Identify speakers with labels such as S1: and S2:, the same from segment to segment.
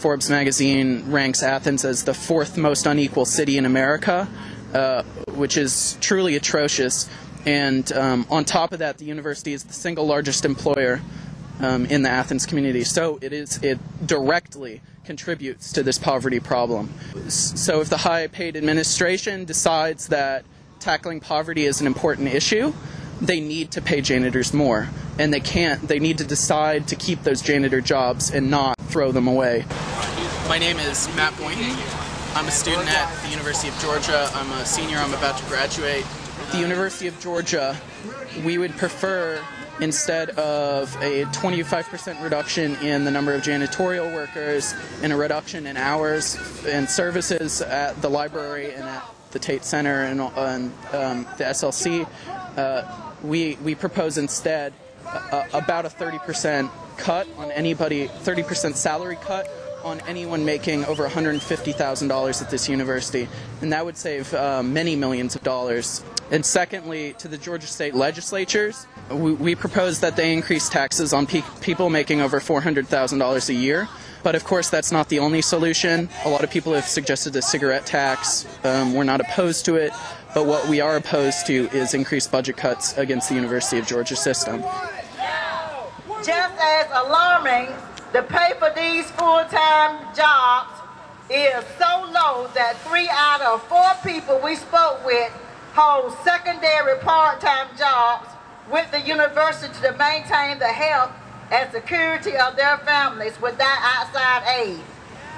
S1: Forbes magazine ranks Athens as the fourth most unequal city in America, which is truly atrocious. And on top of that, the university is the single largest employer in the Athens community. So it directly contributes to this poverty problem. So if the high-paid administration decides that tackling poverty is an important issue, they need to pay janitors more, and they need to decide to keep those janitor jobs and not throw them away.
S2: My name is Matt Boynton. I'm a student at the University of Georgia. I'm a senior. I'm about to graduate.
S1: The University of Georgia, we would prefer, instead of a 25% reduction in the number of janitorial workers and a reduction in hours and services at the library and at the Tate Center and the SLC, we propose instead about a 30% cut on anybody, 30% salary cut on anyone making over $150,000 at this university, and that would save many millions of dollars. And secondly, to the Georgia state legislatures, we propose that they increase taxes on people making over $400,000 a year. But of course, that's not the only solution. A lot of people have suggested a cigarette tax. We're not opposed to it, but what we are opposed to is increased budget cuts against the University of Georgia system.
S3: Just as alarming, the pay for these full-time jobs is so low that 3 out of 4 people we spoke with hold secondary part-time jobs with the university to maintain the health and security of their families without outside aid.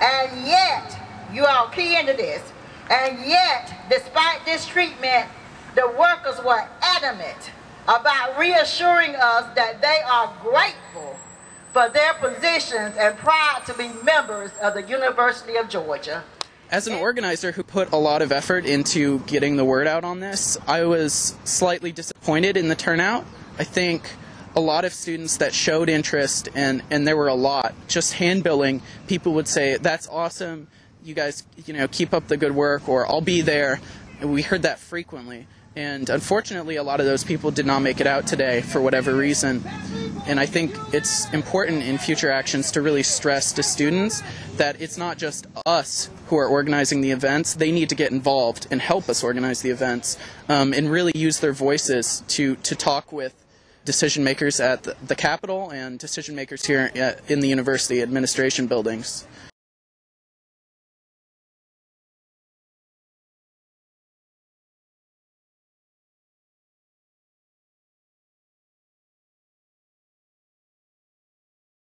S3: And yet, you all key into this, and yet, despite this treatment, the workers were adamant about reassuring us that they are grateful for their positions and proud to be members of the University of Georgia.
S1: As an organizer who put a lot of effort into getting the word out on this, I was slightly disappointed in the turnout. I think a lot of students that showed interest, and there were a lot, just hand-billing, people would say, "That's awesome, you guys, keep up the good work," or "I'll be there." And we heard that frequently. And unfortunately, a lot of those people did not make it out today for whatever reason. And I think it's important in future actions to really stress to students that it's not just us who are organizing the events. They need to get involved and help us organize the events, and really use their voices to talk with decision makers at the Capitol and decision makers here in the university administration buildings.